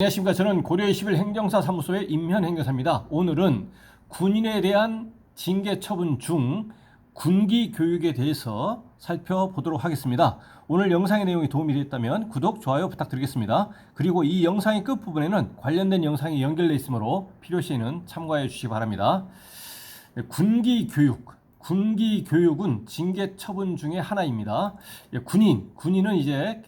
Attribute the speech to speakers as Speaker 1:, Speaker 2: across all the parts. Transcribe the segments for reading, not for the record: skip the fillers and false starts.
Speaker 1: 안녕하십니까. 저는 고려 21 행정사 사무소의 임현 행정사입니다. 오늘은 군인에 대한 징계 처분 중 군기 교육에 대해서 살펴보도록 하겠습니다. 오늘 영상의 내용이 도움이 되었다면 구독, 좋아요 부탁드리겠습니다. 그리고 이 영상의 끝부분에는 관련된 영상이 연결되어 있으므로 필요시에는 참고해 주시기 바랍니다. 군기 교육은 징계 처분 중에 하나입니다. 군인은 이제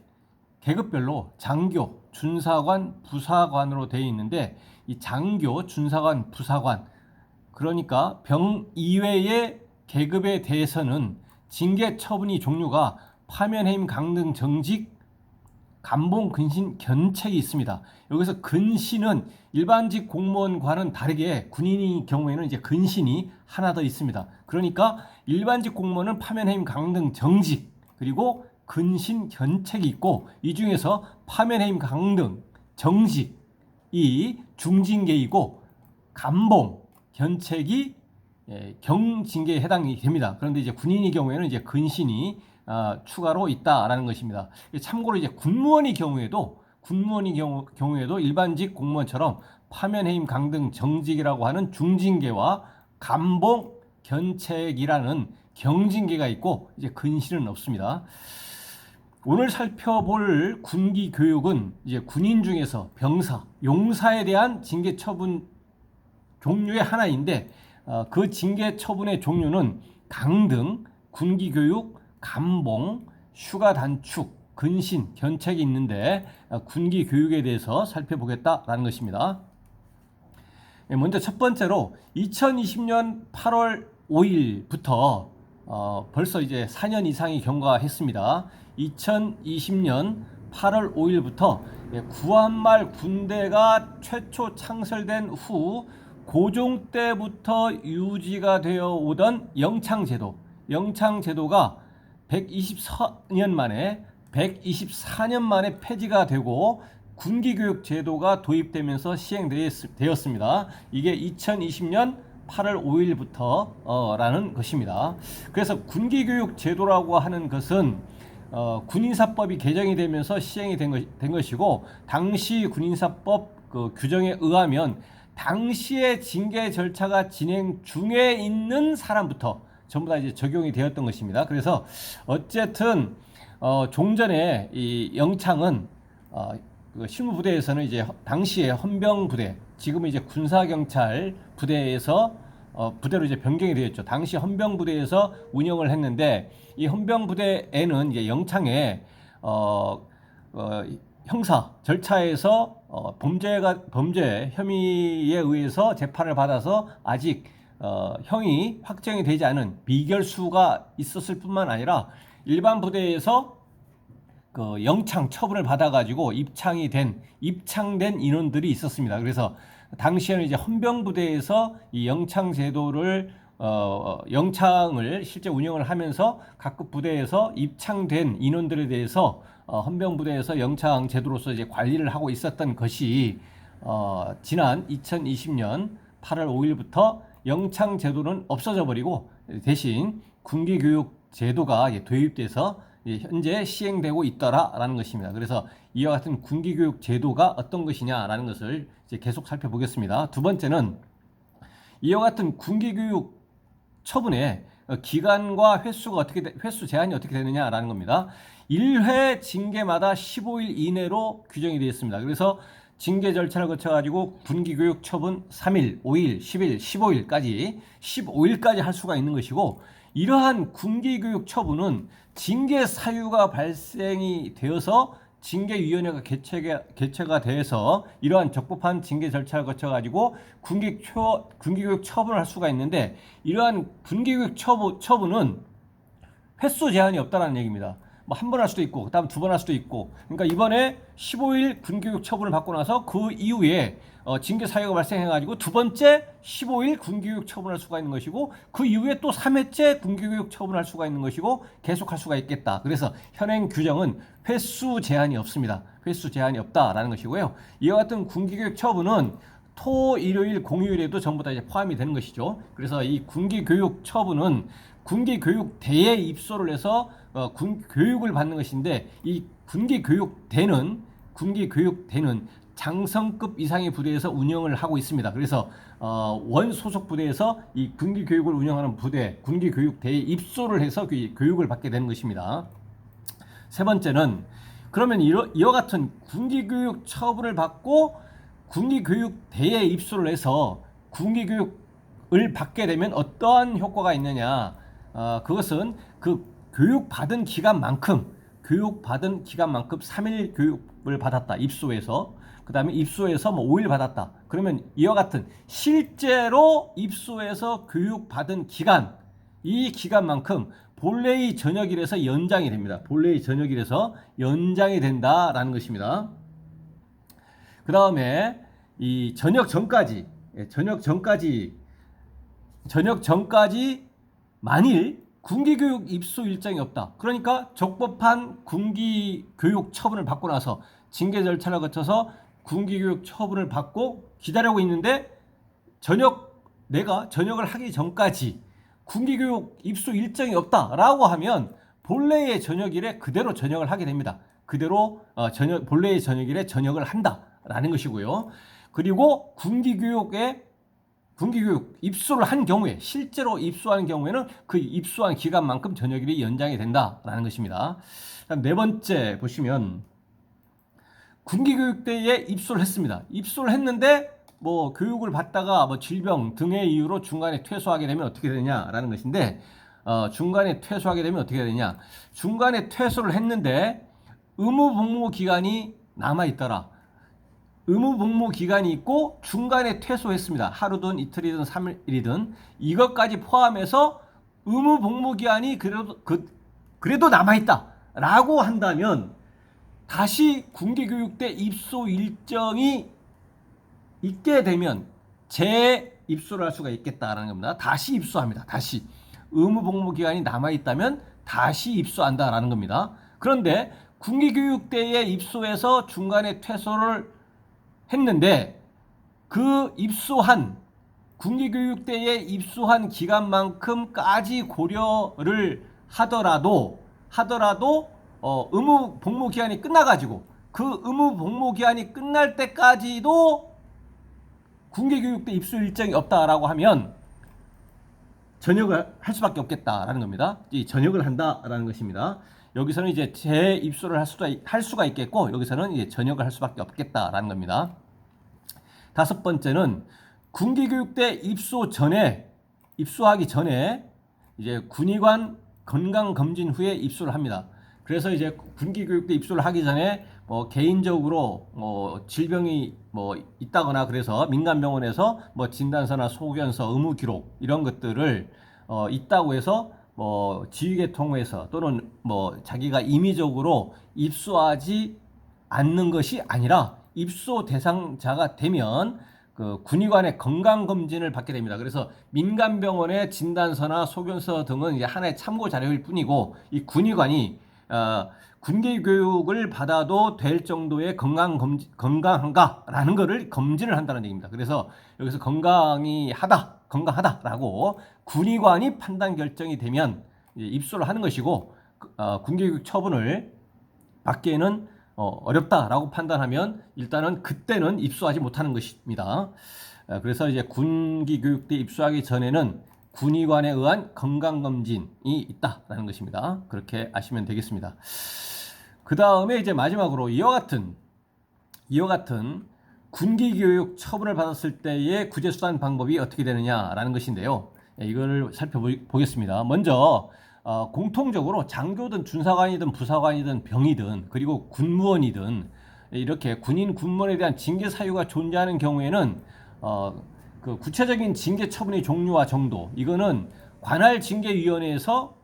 Speaker 1: 계급별로 장교, 준사관, 부사관으로 되어 있는데 이 장교, 준사관, 부사관 그러니까 병 이외의 계급에 대해서는 징계 처분이 종류가 파면해임, 강등, 정직, 감봉, 근신, 견책이 있습니다. 여기서 근신은 일반직 공무원과는 다르게 군인의 경우에는 이제 근신이 하나 더 있습니다. 그러니까 일반직 공무원은 파면해임, 강등, 정직 그리고 근신, 견책이 있고 이 중에서 파면해임, 강등, 정직이 중징계이고 감봉, 견책이 경징계에 해당이 됩니다. 그런데 이제 군인의 경우에는 이제 근신이 추가로 있다라는 것입니다. 참고로 이제 군무원의 경우에도 일반직 공무원처럼 파면해임, 강등, 정직이라고 하는 중징계와 감봉, 견책이라는 경징계가 있고 이제 근신은 없습니다. 오늘 살펴볼 군기 교육은 이제 군인 중에서 병사, 용사에 대한 징계 처분 종류의 하나인데 그 징계 처분의 종류는 강등, 군기 교육, 감봉, 휴가 단축, 근신, 견책이 있는데 군기 교육에 대해서 살펴보겠다라는 것입니다. 먼저 첫 번째로 2020년 8월 5일부터 벌써 이제 4년 이상이 경과했습니다. 2020년 8월 5일부터 구한말 군대가 최초 창설된 후 고종 때부터 유지가 되어 오던 영창제도가 124년 만에 폐지가 되고 군기교육 제도가 도입되면서 시행되었습니다. 이게 2020년 8월 5일부터 라는 것입니다. 그래서 군기교육 제도라고 하는 것은 군인사법이 개정이 되면서 시행이 된 것이고 당시 군인사법 그 규정에 의하면 당시의 징계 절차가 진행 중에 있는 사람부터 전부 다 이제 적용이 되었던 것입니다. 그래서 어쨌든 종전에 이 영창은 그 실무부대에서는 이제 당시에 헌병부대, 지금은 이제 군사경찰 부대에서 부대로 이제 변경이 되었죠. 당시 헌병부대에서 운영을 했는데 이 헌병부대에는 이제 영창에 형사 절차에서 범죄 혐의에 의해서 재판을 받아서 아직 형이 확정이 되지 않은 미결수가 있었을 뿐만 아니라 일반 부대에서 그 영창 처분을 받아가지고 입창된 인원들이 있었습니다. 그래서 당시에는 이제 헌병부대에서 이 영창 제도를 영창을 실제 운영을 하면서 각급 부대에서 입창된 인원들에 대해서 헌병부대에서 영창 제도로서 이제 관리를 하고 있었던 것이 지난 2020년 8월 5일부터 영창 제도는 없어져 버리고 대신 군기교육 제도가 도입돼서 현재 시행되고 있더라라는 것입니다. 그래서 이와 같은 군기교육 제도가 어떤 것이냐라는 것을 이제 계속 살펴보겠습니다. 두 번째는 이와 같은 군기교육 처분의 기간과 횟수 제한이 어떻게 되느냐라는 겁니다. 1회 징계마다 15일 이내로 규정이 되어 있습니다. 그래서 징계 절차를 거쳐가지고 군기교육 처분 3일, 5일, 10일, 15일까지 할 수가 있는 것이고 이러한 군기교육 처분은 징계 사유가 발생이 되어서 징계위원회가 개최가 돼서 이러한 적법한 징계 절차를 거쳐가지고 군기교육 처분을 할 수가 있는데 이러한 군기교육 처분은 횟수 제한이 없다는 얘기입니다. 뭐 한 번 할 수도 있고 그다음 두 번 할 수도 있고 그러니까 이번에 15일 군교육 처분을 받고 나서 그 이후에 징계 사유가 발생해가지고 두 번째 15일 군교육 처분할 수가 있는 것이고 그 이후에 또 3회째 군교육 처분할 수가 있는 것이고 계속할 수가 있겠다. 그래서 현행 규정은 횟수 제한이 없습니다. 횟수 제한이 없다라는 것이고요. 이와 같은 군기교육 처분은 토, 일요일, 공휴일에도 전부 다 이제 포함이 되는 것이죠. 그래서 이 군기교육 처분은 군기교육대에 입소를 해서 교육을 받는 것인데 이 군기교육대는 장성급 이상의 부대에서 운영을 하고 있습니다. 그래서 원 소속 부대에서 이 군기 교육을 운영하는 부대, 군기 교육대에 입소를 해서 교육을 받게 되는 것입니다. 세 번째는 그러면 이와 같은 군기 교육 처분을 받고 군기 교육대에 입소를 해서 군기 교육을 받게 되면 어떠한 효과가 있느냐? 그것은 그 교육받은 기간만큼 3일 교육을 받았다. 입소해서. 그 다음에 입소해서 뭐 5일 받았다. 그러면 이와 같은 실제로 입소해서 교육받은 기간, 이 기간만큼 본래의 전역일에서 연장이 됩니다. 본래의 전역일에서 연장이 된다라는 것입니다. 그 다음에 이 전역 전까지 만일 군기교육 입소 일정이 없다. 그러니까 적법한 군기교육 처분을 받고 나서 징계 절차를 거쳐서 군기교육 처분을 받고 기다리고 있는데 내가 전역을 하기 전까지 군기교육 입소 일정이 없다라고 하면 본래의 전역일에 그대로 전역을 하게 됩니다. 그대로 본래의 전역일에 전역을 한다라는 것이고요. 그리고 군기교육 입소를 한 경우에 실제로 입소한 경우에는 그 입소한 기간만큼 전역일이 연장이 된다라는 것입니다. 네 번째 보시면 군기교육대에 입소를 했습니다. 입소를 했는데 뭐 교육을 받다가 뭐 질병 등의 이유로 중간에 퇴소하게 되면 어떻게 되냐라는 것인데 중간에 퇴소하게 되면 어떻게 되냐? 중간에 퇴소를 했는데 의무 복무 기간이 남아 있더라. 의무 복무 기간이 있고 중간에 퇴소했습니다. 하루든 이틀이든 3일이든 이것까지 포함해서 의무 복무 기간이 그래도 남아있다라고 한다면 다시 군기교육대 입소 일정이 있게 되면 재입소를 할 수가 있겠다라는 겁니다. 다시 입소합니다. 다시 의무 복무 기간이 남아있다면 다시 입소한다라는 겁니다. 그런데 군기교육대에 입소해서 중간에 퇴소를 했는데 그 군기교육대에 입소한 기간만큼까지 고려를 하더라도 의무 복무 기간이 끝나가지고 그 의무 복무 기간이 끝날 때까지도 군기교육대 입소 일정이 없다라고 하면 전역을 할 수밖에 없겠다라는 겁니다. 이 전역을 한다라는 것입니다. 여기서는 이제 재입소를 할 수가 있겠고 여기서는 이제 전역을 할 수밖에 없겠다라는 겁니다. 다섯 번째는 군기교육대 입소하기 전에 이제 군의관 건강검진 후에 입소를 합니다. 그래서 이제 군기교육대 입소를 하기 전에 뭐 개인적으로 뭐 질병이 뭐 있다거나 그래서 민간병원에서 뭐 진단서나 소견서, 의무기록 이런 것들을 있다고 해서 뭐 지휘계통에서 또는 뭐 자기가 임의적으로 입소하지 않는 것이 아니라 입소 대상자가 되면 그 군의관의 건강검진을 받게 됩니다. 그래서 민간병원의 진단서나 소견서 등은 이제 하나의 참고 자료일 뿐이고 이 군의관이 군기교육을 받아도 될 정도의 건강한가라는 것을 검진을 한다는 얘기입니다. 그래서 여기서 건강하다라고 군의관이 판단 결정이 되면 입소를 하는 것이고 군기교육 처분을 받기에는 어렵다라고 판단하면 일단은 그때는 입소하지 못하는 것입니다. 그래서 이제 군기교육대 입소하기 전에는 군의관에 의한 건강검진이 있다라는 것입니다. 그렇게 아시면 되겠습니다. 그 다음에 이제 마지막으로 이와 같은 군기교육 처분을 받았을 때의 구제수단 방법이 어떻게 되느냐라는 것인데요. 이걸 살펴보겠습니다. 먼저 공통적으로 장교든 준사관이든 부사관이든 병이든 그리고 군무원이든 이렇게 군인 군무원에 대한 징계 사유가 존재하는 경우에는 그 구체적인 징계 처분의 종류와 정도 이거는 관할징계위원회에서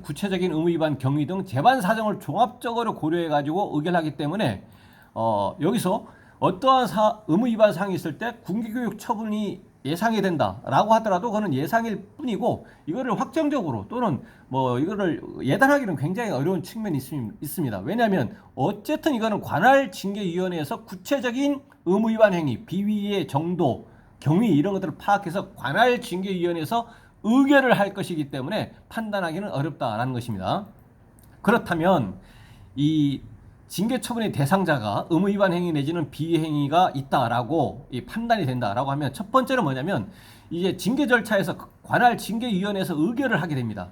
Speaker 1: 구체적인 의무위반 경위 등 재반 사정을 종합적으로 고려해 가지고 의결하기 때문에 여기서 어떠한 의무위반 사항이 있을 때 군기교육 처분이 예상이 된다라고 하더라도 그거는 예상일 뿐이고 이거를 확정적으로 또는 뭐 이거를 예단하기는 굉장히 어려운 측면이 있습니다. 왜냐하면 어쨌든 이거는 관할징계위원회에서 구체적인 의무위반 행위, 비위의 정도, 경위 이런 것들을 파악해서 관할징계위원회에서 의결을 할 것이기 때문에 판단하기는 어렵다라는 것입니다. 그렇다면 이 징계 처분의 대상자가 의무 위반 행위 내지는 비행위가 있다라고 판단이 된다라고 하면 첫 번째는 뭐냐면 이제 징계 절차에서 관할 징계위원회에서 의결을 하게 됩니다.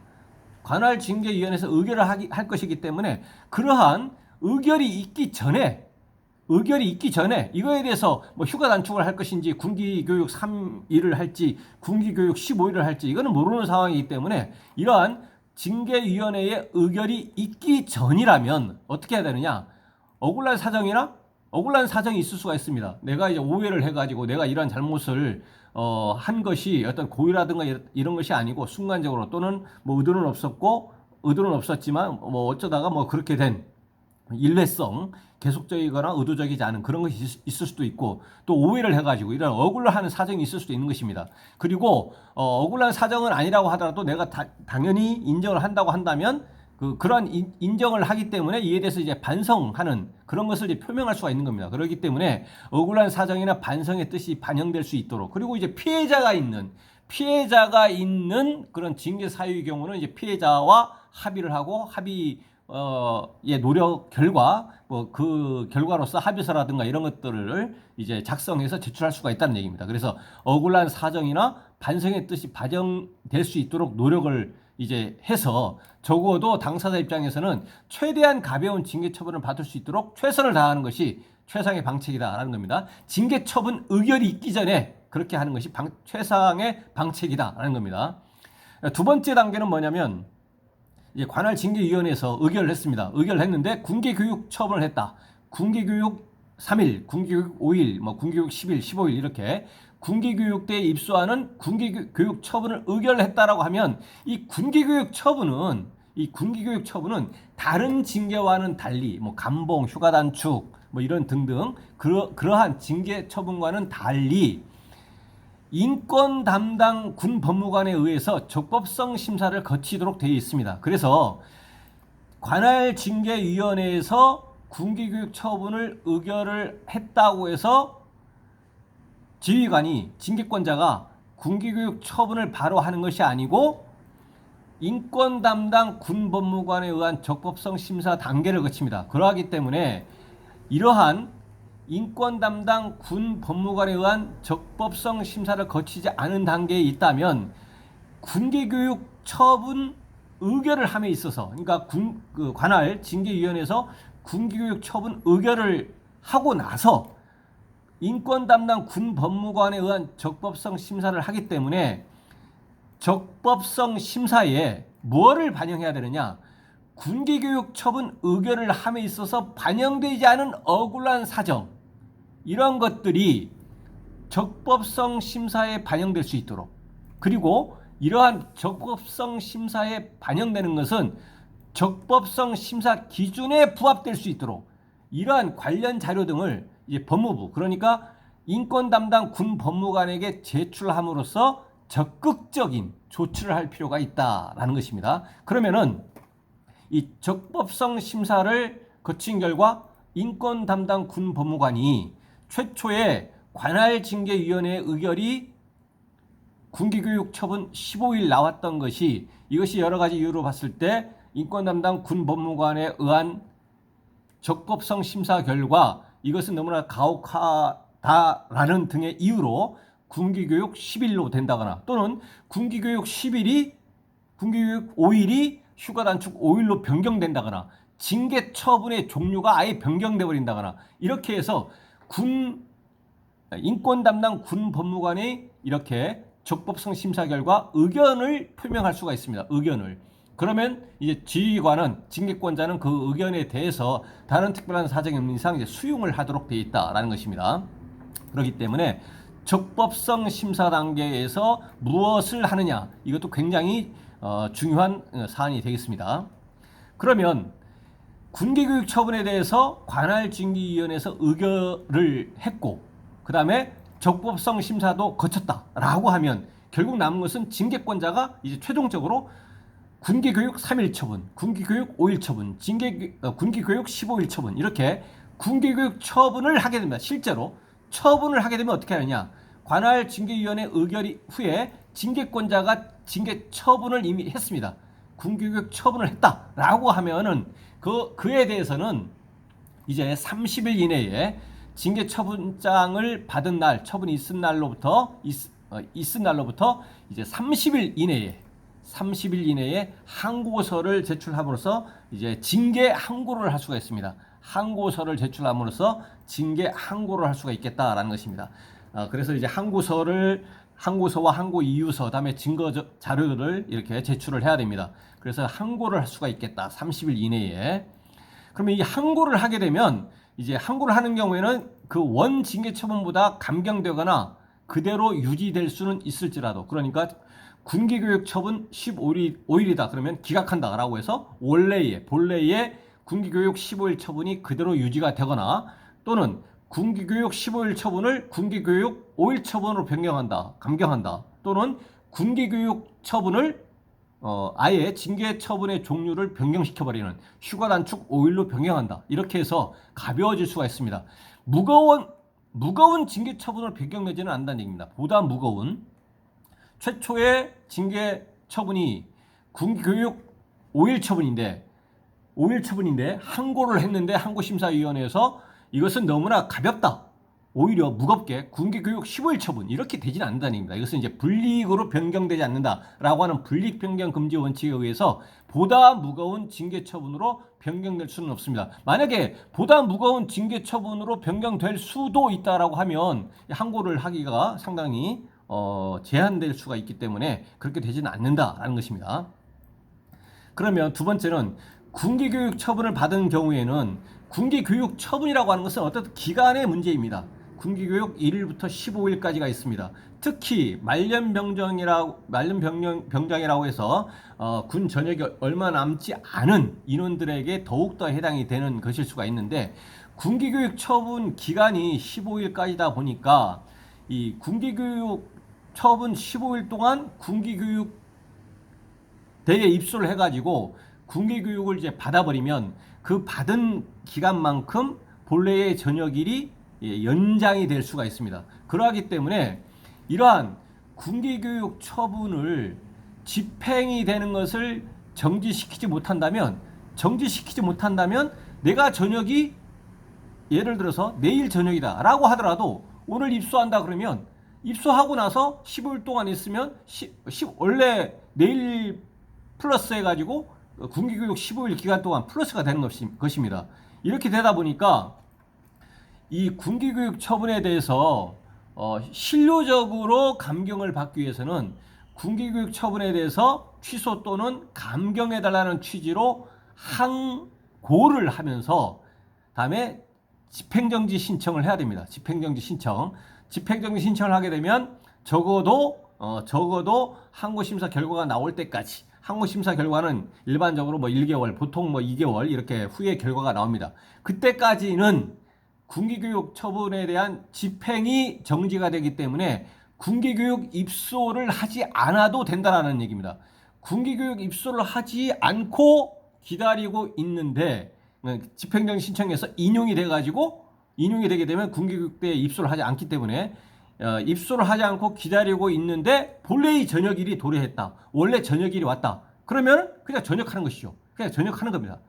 Speaker 1: 관할 징계위원회에서 의결을 할 것이기 때문에 그러한 의결이 있기 전에 이거에 대해서 뭐 휴가 단축을 할 것인지 군기교육 3일을 할지 군기교육 15일을 할지 이거는 모르는 상황이기 때문에 이러한 징계위원회의 의결이 있기 전이라면 어떻게 해야 되느냐? 억울한 사정이 있을 수가 있습니다. 내가 이제 오해를 해가지고 내가 이러한 잘못을 한 것이 어떤 고의라든가 이런 것이 아니고 순간적으로 또는 뭐 의도는 없었지만 뭐 어쩌다가 뭐 그렇게 된 일회성, 계속적이거나 의도적이지 않은 그런 것이 있을 수도 있고 또 오해를 해가지고 이런 억울하는 사정이 있을 수도 있는 것입니다. 그리고 억울한 사정은 아니라고 하더라도 내가 당연히 인정을 한다고 한다면 그러한 인정을 하기 때문에 이에 대해서 이제 반성하는 그런 것을 이제 표명할 수가 있는 겁니다. 그렇기 때문에 억울한 사정이나 반성의 뜻이 반영될 수 있도록 그리고 이제 피해자가 있는 그런 징계 사유의 경우는 이제 피해자와 합의를 하고 예, 노력 결과 뭐 그 결과로서 합의서라든가 이런 것들을 이제 작성해서 제출할 수가 있다는 얘기입니다. 그래서 억울한 사정이나 반성의 뜻이 반영될 수 있도록 노력을 이제 해서 적어도 당사자 입장에서는 최대한 가벼운 징계 처분을 받을 수 있도록 최선을 다하는 것이 최상의 방책이다라는 겁니다. 징계 처분 의결이 있기 전에 그렇게 하는 것이 최상의 방책이다라는 겁니다. 두 번째 단계는 뭐냐면 이제 관할 징계위원회에서 의결을 했습니다. 의결을 했는데 군기교육 처분을 했다. 군기교육 3일, 군기교육 5일, 뭐 군기교육 10일, 15일 이렇게 군기교육대에 입소하는 군기교육 처분을 의결을 했다라고 하면 이 군기교육 처분은 다른 징계와는 달리 뭐 감봉, 휴가 단축 뭐 이런 등등 그러한 징계 처분과는 달리 인권 담당 군 법무관에 의해서 적법성 심사를 거치도록 되어 있습니다. 그래서 관할 징계위원회에서 군기교육 처분을 의결을 했다고 해서 지휘관이 징계권자가 군기교육 처분을 바로 하는 것이 아니고 인권 담당 군 법무관에 의한 적법성 심사 단계를 거칩니다. 그러하기 때문에 이러한 인권 담당 군 법무관에 의한 적법성 심사를 거치지 않은 단계에 있다면 군기교육 처분 의결을 함에 있어서 그러니까 관할 징계위원회에서 군기교육 처분 의결을 하고 나서 인권 담당 군 법무관에 의한 적법성 심사를 하기 때문에 적법성 심사에 뭐를 반영해야 되느냐? 군기교육 처분 의결을 함에 있어서 반영되지 않은 억울한 사정 이런 것들이 적법성 심사에 반영될 수 있도록 그리고 이러한 적법성 심사에 반영되는 것은 적법성 심사 기준에 부합될 수 있도록 이러한 관련 자료 등을 이제 법무부 그러니까 인권 담당 군 법무관에게 제출함으로써 적극적인 조치를 할 필요가 있다라는 것입니다. 그러면은 이 적법성 심사를 거친 결과 인권 담당 군 법무관이 최초에 관할 징계위원회 의결이 군기교육 처분 15일 나왔던 것이 이것이 여러 가지 이유로 봤을 때 인권 담당 군 법무관에 의한 적법성 심사 결과 이것은 너무나 가혹하다라는 등의 이유로 군기교육 10일로 된다거나 또는 군기교육 5일이 휴가 단축 5일로 변경된다거나 징계 처분의 종류가 아예 변경돼 버린다거나 이렇게 해서 인권 담당 군 법무관이 이렇게 적법성 심사 결과 의견을 표명할 수가 있습니다. 의견을. 그러면 이제 지휘관은 징계권자는 그 의견에 대해서 다른 특별한 사정이 없는 이상 이제 수용을 하도록 되어 있다라는 것입니다. 그렇기 때문에 적법성 심사 단계에서 무엇을 하느냐 이것도 굉장히 중요한 사안이 되겠습니다. 그러면 군기교육 처분에 대해서 관할 징계위원회에서 의결을 했고 그 다음에 적법성 심사도 거쳤다라고 하면 결국 남은 것은 징계권자가 이제 최종적으로 군기교육 3일 처분, 군기교육 5일 처분, 군기교육 15일 처분 이렇게 군기교육 처분을 하게 됩니다. 실제로 처분을 하게 되면 어떻게 하느냐? 관할 징계위원회 의결 후에 징계권자가 징계 처분을 이미 했습니다. 군기교육 처분을 했다라고 하면은 그에 대해서는 이제 30일 이내에 징계처분장을 받은 날, 처분이 있은 날로부터 이제 30일 이내에 항고서를 제출함으로써 이제 징계 항고를 할 수가 있습니다. 항고서를 제출함으로써 징계 항고를 할 수가 있겠다라는 것입니다. 그래서 이제 항고서와 항고 이유서, 다음에 증거 자료를 이렇게 제출을 해야 됩니다. 그래서 항고를 할 수가 있겠다. 30일 이내에. 그러면 이 항고를 하게 되면 이제 항고를 하는 경우에는 그 원 징계 처분보다 감경되거나 그대로 유지될 수는 있을지라도, 그러니까 군기교육 처분 15일이다 그러면 기각한다라고 해서 본래의 군기교육 15일 처분이 그대로 유지가 되거나, 또는 군기교육 15일 처분을 군기교육 5일 처분으로 감경한다. 또는 군기교육 처분을 아예 징계 처분의 종류를 변경시켜버리는 휴가 단축 5일로 변경한다. 이렇게 해서 가벼워질 수가 있습니다. 무거운 징계 처분을 변경되지는 않는다는 얘기입니다. 보다 무거운 최초의 징계 처분이 군기교육 5일 처분인데 항고를 했는데 항고심사위원회에서 이것은 너무나 가볍다, 오히려 무겁게 군기교육 15일 처분, 이렇게 되지는 않는다는 얘기입니다. 이것은 이제 불이익으로 변경되지 않는다라고 하는 불이익 변경 금지 원칙에 의해서 보다 무거운 징계 처분으로 변경될 수는 없습니다. 만약에 보다 무거운 징계 처분으로 변경될 수도 있다라고 하면 항고를 하기가 상당히 제한될 수가 있기 때문에 그렇게 되지는 않는다라는 것입니다. 그러면 두 번째는 군기교육 처분을 받은 경우에는, 군기교육 처분이라고 하는 것은 어떤 기간의 문제입니다. 군기교육 1일부터 15일까지가 있습니다. 특히 말년병장이라고 해서 군 전역이 얼마 남지 않은 인원들에게 더욱더 해당이 되는 것일 수가 있는데, 군기교육 처분 기간이 15일까지다 보니까 이 군기교육 처분 15일 동안 군기교육대에 입소를 해가지고 군기교육을 이제 받아버리면 그 받은 기간만큼 본래의 전역일이 연장이 될 수가 있습니다. 그러하기 때문에 이러한 군기교육 처분을 집행이 되는 것을 정지시키지 못한다면 내가 전역이 예를 들어서 내일 저녁이다 라고 하더라도 오늘 입소한다 그러면 입소하고 나서 15일 동안 있으면 원래 내일 플러스 해가지고 군기교육 15일 기간 동안 플러스가 되는 것입니다. 이렇게 되다 보니까 이 군기교육 처분에 대해서 실효적으로 감경을 받기 위해서는 군기교육 처분에 대해서 취소 또는 감경해달라는 취지로 항고를 하면서 다음에 집행정지 신청을 해야 됩니다. 집행정지 신청을 하게 되면 적어도 항고심사 결과가 나올 때까지, 항고심사 결과는 일반적으로 1개월, 보통 2개월 이렇게 후에 결과가 나옵니다. 그때까지는 군기교육 처분에 대한 집행이 정지가 되기 때문에 군기교육 입소를 하지 않아도 된다라는 얘기입니다. 군기교육 입소를 하지 않고 기다리고 있는데 집행정지 신청에서 인용이 되게 되면 군기교육대에 입소를 하지 않기 때문에 입소를 하지 않고 기다리고 있는데 본래의 전역일이 도래했다. 원래 전역일이 왔다. 그러면 그냥 전역하는 것이죠. 그냥 전역하는 겁니다.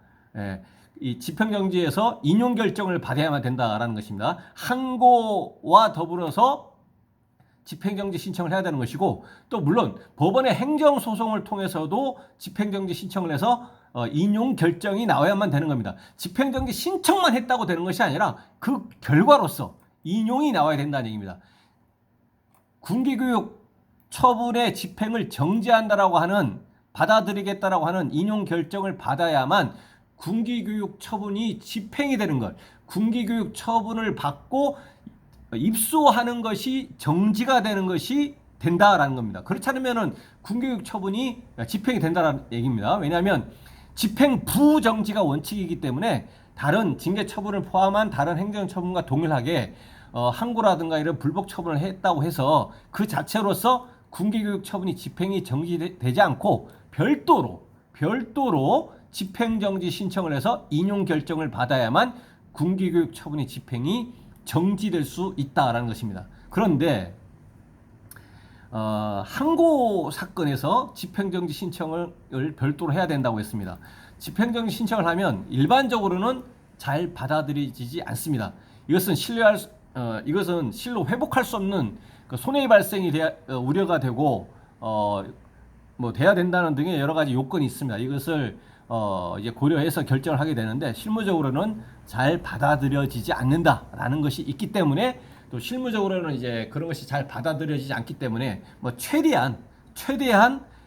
Speaker 1: 이 집행정지에서 인용 결정을 받아야만 된다라는 것입니다. 항고와 더불어서 집행정지 신청을 해야 되는 것이고, 또 물론 법원의 행정소송을 통해서도 집행정지 신청을 해서 인용 결정이 나와야만 되는 겁니다. 집행정지 신청만 했다고 되는 것이 아니라 그 결과로서 인용이 나와야 된다는 얘기입니다. 군기교육 처분의 집행을 정지한다라고 하는, 받아들이겠다라고 하는 인용 결정을 받아야만 군기교육 처분이 집행이 되는 것, 군기교육 처분을 받고 입소하는 것이 정지가 되는 것이 된다라는 겁니다. 그렇지 않으면 군기교육 처분이 집행이 된다는 얘기입니다. 왜냐하면 집행 부정지가 원칙이기 때문에 다른 징계 처분을 포함한 다른 행정 처분과 동일하게 항고라든가 이런 불복 처분을 했다고 해서 그 자체로서 군기교육 처분이 집행이 정지되지 않고 별도로 집행정지 신청을 해서 인용 결정을 받아야만 군기교육 처분의 집행이 정지될 수 있다라는 것입니다. 그런데 항고 사건에서 집행정지 신청을 별도로 해야 된다고 했습니다. 집행정지 신청을 하면 일반적으로는 잘 받아들여지지 않습니다. 이것은 실로 회복할 수 없는 그 손해의 발생이 우려가 되고 뭐 돼야 된다는 등의 여러 가지 요건이 있습니다. 이것을 이제 고려해서 결정을 하게 되는데 실무적으로는 잘 받아들여지지 않는다라는 것이 있기 때문에 또 실무적으로는 이제 그런 것이 잘 받아들여지지 않기 때문에 뭐 최대한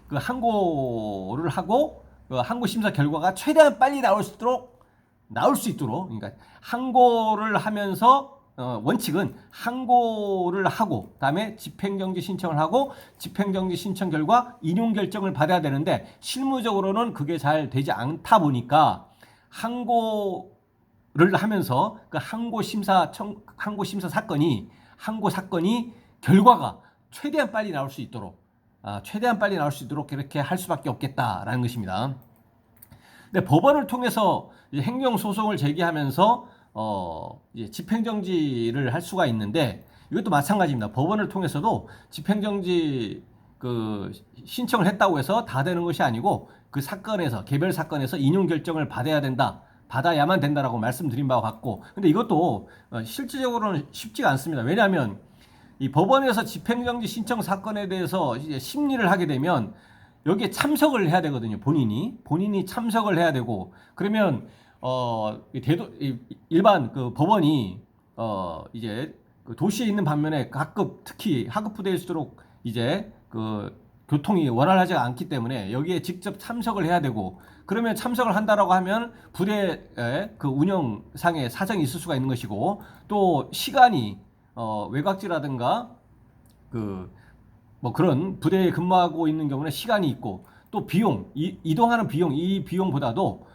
Speaker 1: 그 항고를 하고 그 항고 심사 결과가 최대한 빨리 나올 수 있도록 그러니까 항고를 하면서 원칙은 항고를 하고 그다음에 집행정지 신청을 하고 집행정지 신청 결과 인용 결정을 받아야 되는데 실무적으로는 그게 잘 되지 않다 보니까 항고를 하면서 그 항고 사건이 결과가 최대한 빨리 나올 수 있도록 그렇게 할 수밖에 없겠다라는 것입니다. 근데 법원을 통해서 행정소송을 제기하면서 이제 집행정지를 할 수가 있는데 이것도 마찬가지입니다. 법원을 통해서도 집행정지 그 신청을 했다고 해서 다 되는 것이 아니고 그 사건에서 개별 사건에서 인용 결정을 받아야만 된다라고 말씀드린 바와 같고 근데 이것도 실질적으로는 쉽지가 않습니다. 왜냐하면 이 법원에서 집행정지 신청 사건에 대해서 이제 심리를 하게 되면 여기에 참석을 해야 되거든요. 본인이 참석을 해야 되고 그러면 일반 그 법원이 이제 그 도시에 있는 반면에 특히 하급 부대일수록 이제 그 교통이 원활하지 않기 때문에 여기에 직접 참석을 해야 되고 그러면 참석을 한다라고 하면 부대의 그 운영상의 사정이 있을 수가 있는 것이고 또 시간이 외곽지라든가 뭐 그런 부대에 근무하고 있는 경우는 시간이 있고 또 이동하는 비용 이 비용보다도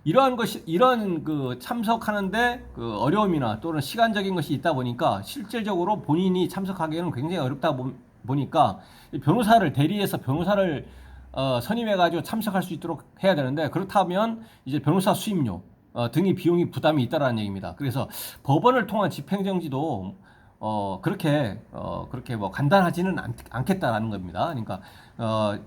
Speaker 1: 이런 그 참석하는데 그 어려움이나 또는 시간적인 것이 있다 보니까 실질적으로 본인이 참석하기에는 굉장히 어렵다 보니까 대리해서 변호사를 선임해가지고 참석할 수 있도록 해야 되는데 그렇다면 이제 변호사 수임료 등의 비용이 부담이 있다라는 얘기입니다. 그래서 법원을 통한 집행정지도 그렇게 뭐 간단하지는 않겠다라는 겁니다. 그러니까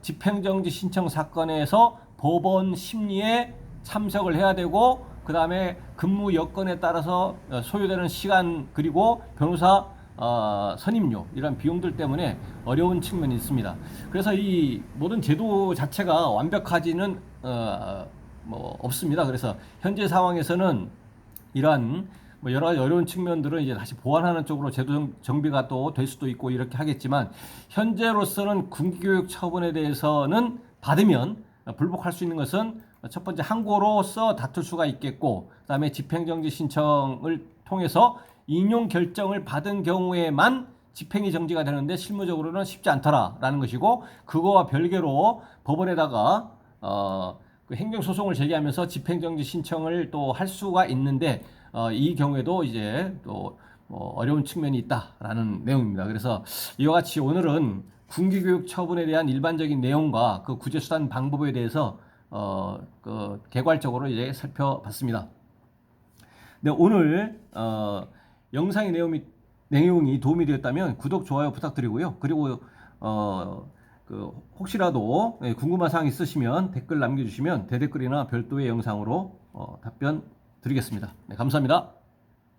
Speaker 1: 집행정지 신청 사건에서 법원 심리에 참석을 해야 되고 그 다음에 근무 여건에 따라서 소요되는 시간 그리고 변호사 선임료 이런 비용들 때문에 어려운 측면이 있습니다. 그래서 이 모든 제도 자체가 완벽하지는 뭐 없습니다. 그래서 현재 상황에서는 이러한 뭐 여러 가지 어려운 측면들은 이제 다시 보완하는 쪽으로 제도 정비가 또 될 수도 있고 이렇게 하겠지만 현재로서는 군기교육 처분에 대해서는 받으면 불복할 수 있는 것은 첫 번째 항고로서 다툴 수가 있겠고 그다음에 집행정지 신청을 통해서 인용 결정을 받은 경우에만 집행이 정지가 되는데 실무적으로는 쉽지 않더라라는 것이고 그거와 별개로 법원에다가 그 행정소송을 제기하면서 집행정지 신청을 또 할 수가 있는데 이 경우에도 이제 또 어려운 측면이 있다라는 내용입니다. 그래서 이와 같이 오늘은 군기교육 처분에 대한 일반적인 내용과 그 구제수단 방법에 대해서 그 개괄적으로 이제 살펴봤습니다. 네, 오늘 영상의 내용이 도움이 되었다면 구독, 좋아요 부탁드리고요. 그리고 그 혹시라도 궁금한 사항 있으시면 댓글 남겨주시면 대댓글이나 별도의 영상으로 답변 드리겠습니다. 네, 감사합니다.